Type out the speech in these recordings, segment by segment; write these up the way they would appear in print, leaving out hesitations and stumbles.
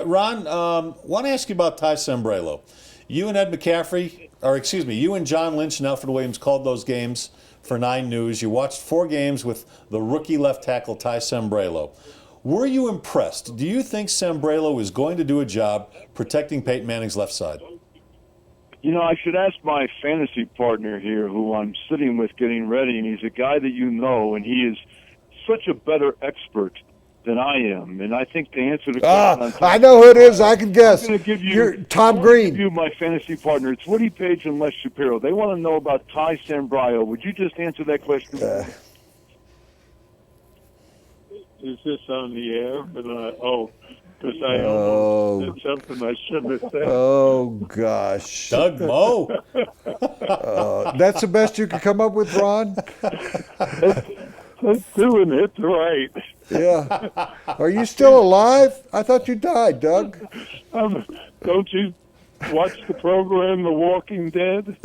Ron, want to ask you about Ty Sambrailo. You and you and John Lynch and Alfred Williams called those games for 9 News. You watched 4 games with the rookie left tackle Ty Sambrailo. Were you impressed? Do you think Sambrailo is going to do a job protecting Peyton Manning's left side? I should ask my fantasy partner here, who I'm sitting with getting ready, and he's a guy that you know, and he is such a better expert than I am. And I think to answer the question, I know who it is. I can guess. I'm going to give you You're Tom Green. Give you my fantasy partner. It's Woody Paige and Les Shapiro. They want to know about Ty Sambrailo. Would you just answer that question? Is this on the air? Because I almost said something I shouldn't have said. Oh, gosh. Doug Moe. That's the best you could come up with, Ron? That's doing it right. Yeah. Are you still alive? I thought you died, Doug. Don't you watch the program The Walking Dead?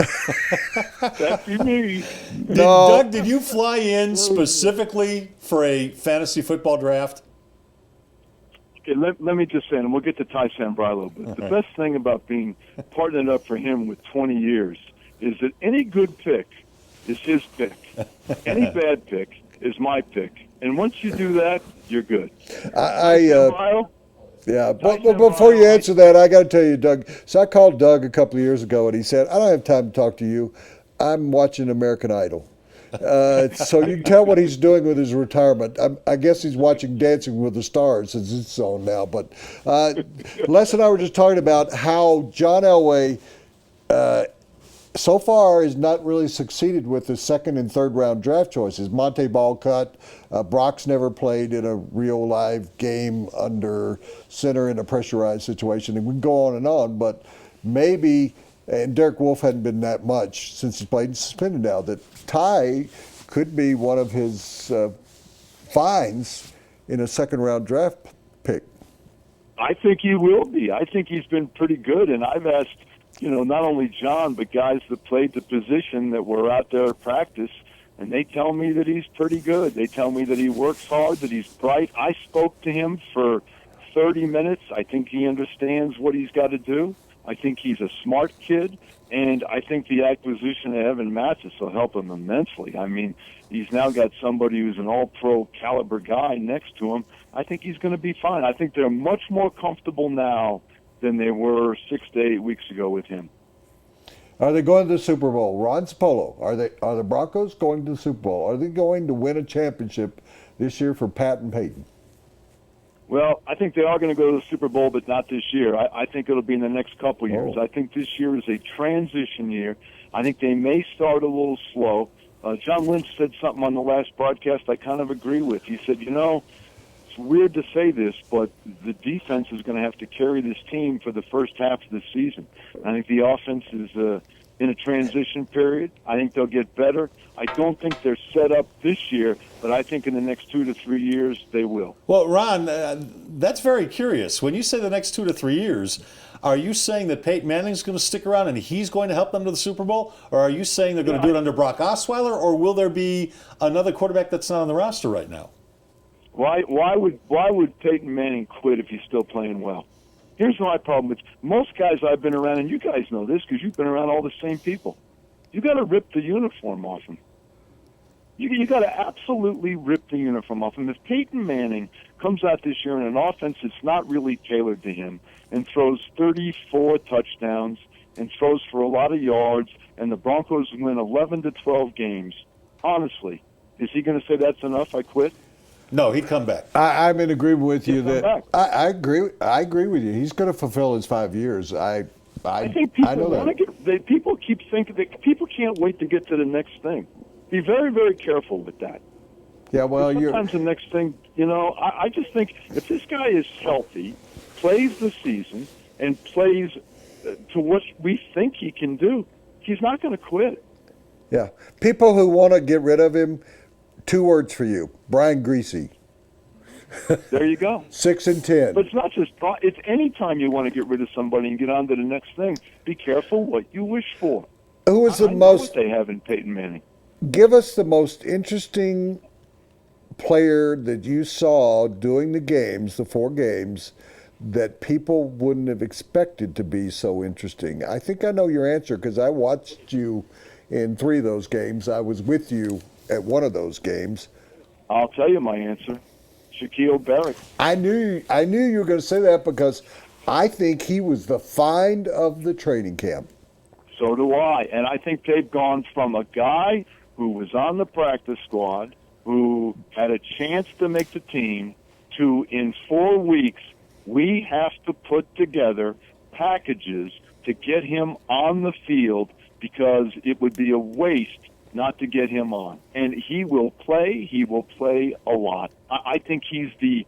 That'd be me. Doug, did you fly in specifically for a fantasy football draft? Okay, let me just say, and we'll get to Ty Sambrailo, but the best thing about being partnered up for him with 20 years is that any good pick is his pick. Any bad pick is my pick. And once you do that, you're good. Yeah, but before you answer that, I got to tell you, Doug. So I called Doug a couple of years ago, and he said, I don't have time to talk to you. I'm watching American Idol. So you can tell what he's doing with his retirement. I guess he's watching Dancing with the Stars since it's on now. But Les and I were just talking about how John Elway so far has not really succeeded with the second and third round draft choices. Monte Ball cut. Brock's never played in a real live game under center in a pressurized situation. And we can go on, but maybe, and Derek Wolfe hadn't been that much since he's played suspended now, that Ty could be one of his finds in a second round draft pick. I think he will be. I think he's been pretty good, and I've asked, not only John, but guys that played the position that were out there at practice, and they tell me that he's pretty good. They tell me that he works hard, that he's bright. I spoke to him for 30 minutes. I think he understands what he's got to do. I think he's a smart kid, and I think the acquisition of Evan Mathis will help him immensely. I mean, he's now got somebody who's an all-pro caliber guy next to him. I think he's going to be fine. I think they're much more comfortable now than they were 6 to 8 weeks ago with him. Are they going to the Super Bowl? Ron Zappolo, are the Broncos going to the Super Bowl? Are they going to win a championship this year for Pat and Peyton? Well, I think they are going to go to the Super Bowl, but not this year. I think it'll be in the next couple years. I think this year is a transition year. I think they may start a little slow. John Lynch said something on the last broadcast I kind of agree with. He said, it's weird to say this, but the defense is going to have to carry this team for the first half of the season. I think the offense is in a transition period. I think they'll get better. I don't think they're set up this year, but I think in the next 2 to 3 years they will. Well, Ron, that's very curious. When you say the next 2 to 3 years, are you saying that Peyton Manning is going to stick around and he's going to help them to the Super Bowl? Or are you saying they're going to do it under Brock Osweiler? Or will there be another quarterback that's not on the roster right now? Why would Peyton Manning quit if he's still playing well? Here's my problem with most guys I've been around, and you guys know this because you've been around all the same people. You got to rip the uniform off them. You got to absolutely rip the uniform off him. If Peyton Manning comes out this year in an offense that's not really tailored to him and throws 34 touchdowns and throws for a lot of yards, and the Broncos win 11 to 12 games, honestly, is he going to say that's enough? I quit. No, he'd come back. I'm in agreement with you that I agree. I agree with you. He's going to fulfill his 5 years. I think people I know that. People keep thinking that people can't wait to get to the next thing. Be very, very careful with that. Yeah, well, sometimes the next thing, I just think if this guy is healthy, plays the season, and plays to what we think he can do, he's not going to quit. Yeah, people who want to get rid of him. 2 words for you: Brian Greasy. There you go. 6 and 10. But it's not just. It's any time you want to get rid of somebody and get on to the next thing. Be careful what you wish for. Who was the I know most? what they have in Peyton Manning. Give us the most interesting player that you saw doing the games, the 4 games, that people wouldn't have expected to be so interesting? I think I know your answer because I watched you in 3 of those games. I was with you at one of those games. I'll tell you my answer. Shaquille Barrett. I knew you were going to say that because I think he was the find of the training camp. So do I. And I think they've gone from a guy who was on the practice squad, who had a chance to make the team, to in 4 weeks, we have to put together packages to get him on the field because it would be a waste not to get him on. And he will play. He will play a lot. I think he's the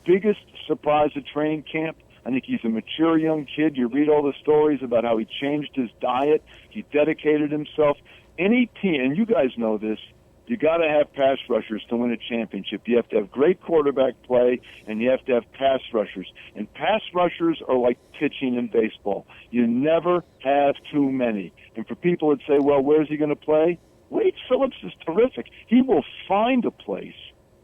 biggest surprise at training camp. I think he's a mature young kid. You read all the stories about how he changed his diet. He dedicated himself. Any team, and you guys know this, you got to have pass rushers to win a championship. You have to have great quarterback play, and you have to have pass rushers. And pass rushers are like pitching in baseball. You never have too many. And for people that say, well, where's he going to play? Wade Phillips is terrific. He will find a place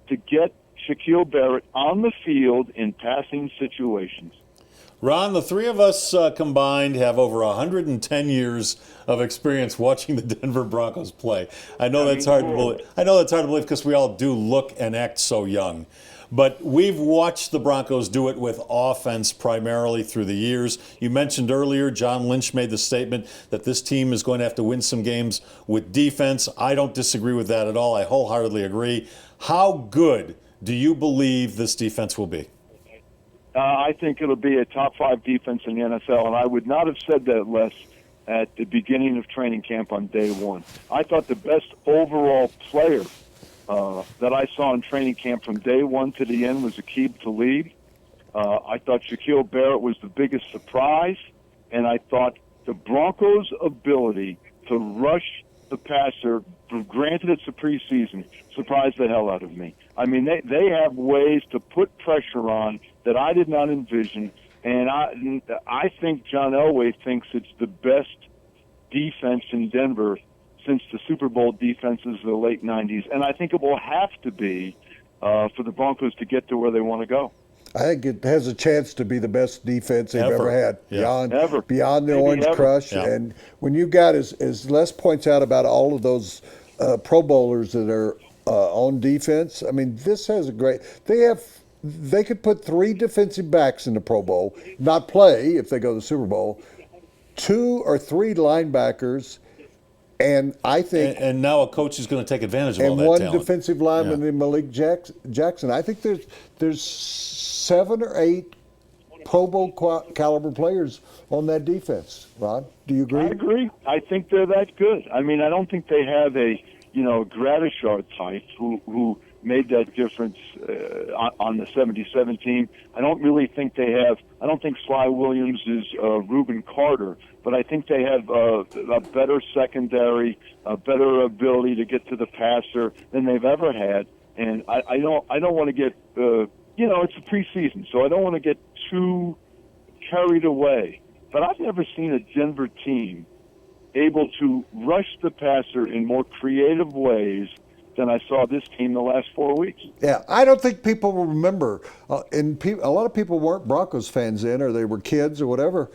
to get Shaquille Barrett on the field in passing situations. Ron, the 3 of us combined have over 110 years of experience watching the Denver Broncos play. I know that's hard to believe. I know that's hard to believe because we all do look and act so young. But we've watched the Broncos do it with offense primarily through the years. You mentioned earlier, John Lynch made the statement that this team is going to have to win some games with defense. I don't disagree with that at all. I wholeheartedly agree. How good do you believe this defense will be? I think it'll be a top 5 defense in the NFL, and I would not have said that less at the beginning of training camp on day 1. I thought the best overall player that I saw in training camp from day 1 to the end was Aqib Talib. I thought Shaquille Barrett was the biggest surprise, and I thought the Broncos' ability to rush the passer, granted it's a preseason, surprised the hell out of me. I mean, they have ways to put pressure on that I did not envision, and I think John Elway thinks it's the best defense in Denver since the Super Bowl defenses of the late 90s, and I think it will have to be for the Broncos to get to where they want to go. I think it has a chance to be the best defense they've ever had, beyond the Maybe Orange ever. Crush. Yeah. And when you got, as Les points out about all of those Pro Bowlers that are on defense, I mean, this has a great. They could put 3 defensive backs in the Pro Bowl, not play if they go to the Super Bowl, 2 or 3 linebackers. And I think, and now a coach is going to take advantage of all that one talent. defensive lineman in Malik Jackson. I think there's 7 or 8 Pro Bowl caliber players on that defense. Ron, do you agree? I agree. I think they're that good. I mean, I don't think they have a Gradishar type who made that difference on the 77 team. I don't really think they have. I don't think Sly Williams is Reuben Carter, but I think they have a better secondary, a better ability to get to the passer than they've ever had. And I don't want to get it's a preseason, so I don't want to get too carried away. But I've never seen a Denver team able to rush the passer in more creative ways than I saw this team the last 4 weeks. Yeah, I don't think people will remember. A lot of people weren't Broncos fans then, or they were kids or whatever.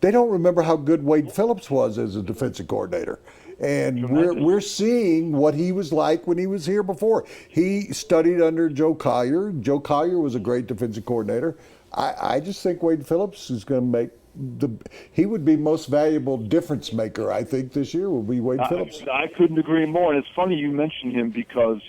They don't remember how good Wade Phillips was as a defensive coordinator. And we're seeing what he was like when he was here before. He studied under Joe Collier. Joe Collier was a great defensive coordinator. I just think Wade Phillips is going to make he would be most valuable difference maker, I think, this year will be Wade Phillips. I couldn't agree more. And it's funny you mentioned him because,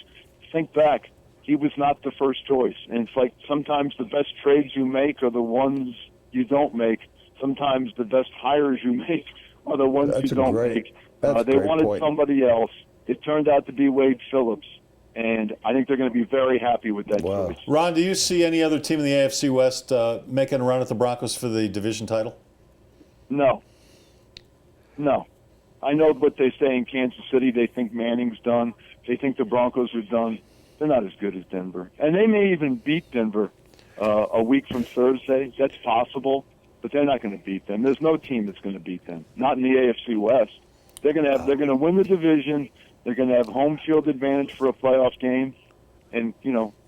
think back, he was not the first choice. And it's like sometimes the best trades you make are the ones you don't make. Sometimes the best hires you make are the ones you don't make. They wanted somebody else. It turned out to be Wade Phillips. And I think they're going to be very happy with that choice. Ron, do you see any other team in the AFC West making a run at the Broncos for the division title? No. I know what they say in Kansas City. They think Manning's done. They think the Broncos are done. They're not as good as Denver. And they may even beat Denver a week from Thursday. That's possible. But they're not going to beat them. There's no team that's going to beat them. Not in the AFC West. They're going to win the division. They're going to have home field advantage for a playoff game. And,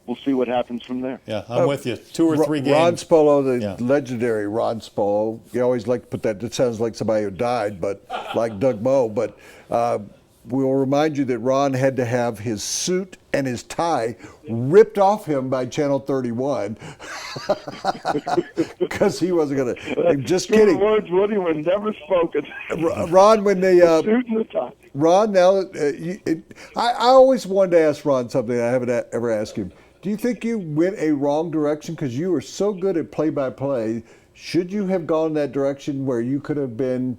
we'll see what happens from there. Yeah, I'm with you. 2 or 3 Ron games. Zappolo, the Yeah. legendary Ron Zappolo. You always like to put that. It sounds like somebody who died, but like Doug Moe. But we'll remind you that Ron had to have his suit and his tie ripped off him by Channel 31 because he wasn't going to. Just Good kidding. words, Woody, were never spoken. Ron, when they Suit and the tie. Ron, now I always wanted to ask Ron something I haven't ever asked him. Do you think you went a wrong direction because you were so good at play-by-play? Should you have gone that direction where you could have been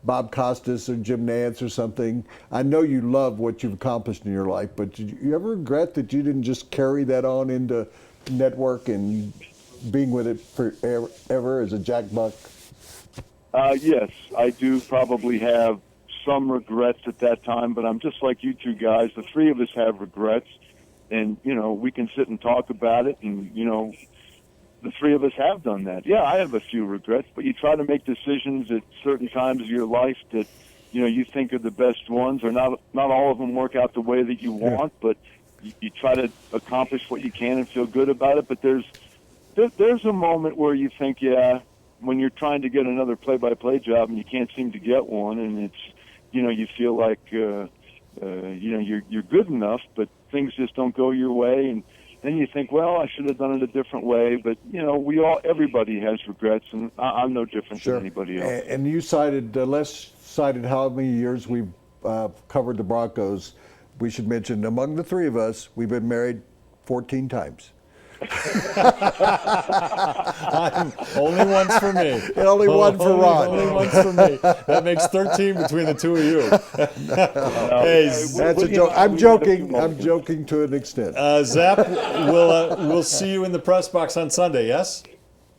Bob Costas or Jim Nantz or something? I know you love what you've accomplished in your life, but did you ever regret that you didn't just carry that on into network and being with it forever as a Jack Buck? Yes, I do probably have some regrets at that time, but I'm just like you two guys. The three of us have regrets, and, we can sit and talk about it, and, the three of us have done that. Yeah, I have a few regrets, but you try to make decisions at certain times of your life that, you think are the best ones, or not all of them work out the way that you want, but you try to accomplish what you can and feel good about it. But there's a moment where you think, when you're trying to get another play-by-play job and you can't seem to get one, and it's, you feel like, you're good enough, but things just don't go your way, and then you think, well, I should have done it a different way. But everybody has regrets, and I'm no different than anybody else. And you cited, Les cited how many years we've covered the Broncos. We should mention, among the three of us, we've been married 14 times. Only once for me. And only one for Ron. Only once for me. That makes 13 between the two of you. Hey, That's a joke. I'm joking. I'm joking to an extent. Zap, we'll see you in the press box on Sunday, yes?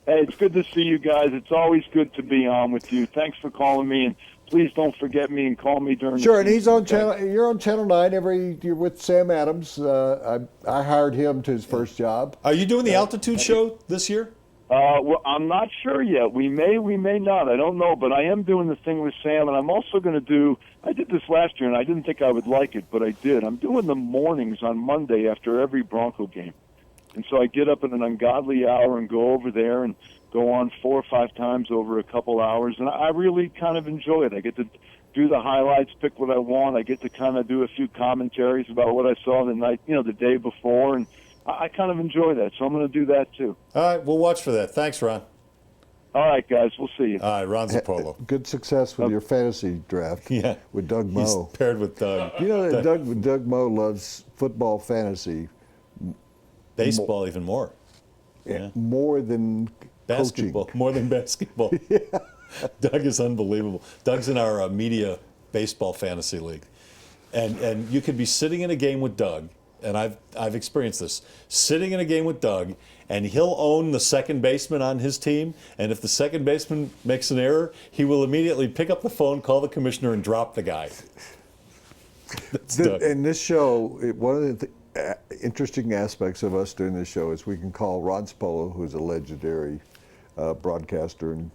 Hey, it's good to see you guys. It's always good to be on with you. Thanks for calling me, and please don't forget me and call me during Sure, the and he's season, on channel. You're on Channel 9 you're with Sam Adams. I hired him to his first job. Are you doing the altitude show this year? Well, I'm not sure yet. We may not. I don't know, but I am doing the thing with Sam, and I'm also going to do. I did this last year, and I didn't think I would like it, but I did. I'm doing the mornings on Monday after every Bronco game, and so I get up at an ungodly hour and go over there and go on 4 or 5 times over a couple hours, and I really kind of enjoy it. I get to do the highlights, pick what I want. I get to kind of do a few commentaries about what I saw the night, the day before, and I kind of enjoy that, so I'm going to do that too. All right, we'll watch for that. Thanks, Ron. All right, guys, we'll see you. All right, Ron Zappolo. Good success with your fantasy draft. Yeah. With Doug He's Moe. paired with Doug. You know that Doug Moe loves football fantasy. Baseball even more. Yeah. More than Basketball, coaching. more than basketball. Yeah. Doug is unbelievable. Doug's in our media baseball fantasy league. And you could be sitting in a game with Doug, and I've experienced this, sitting in a game with Doug, and he'll own the second baseman on his team, and if the second baseman makes an error, he will immediately pick up the phone, call the commissioner, and drop the guy. That's Doug. In this show, one of the interesting aspects of us doing this show is we can call Ron Zappolo, who's a legendary broadcaster and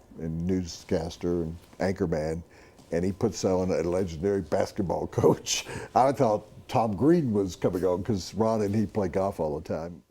newscaster and anchorman, and he puts on a legendary basketball coach. I thought Tom Green was coming on because Ron and he play golf all the time.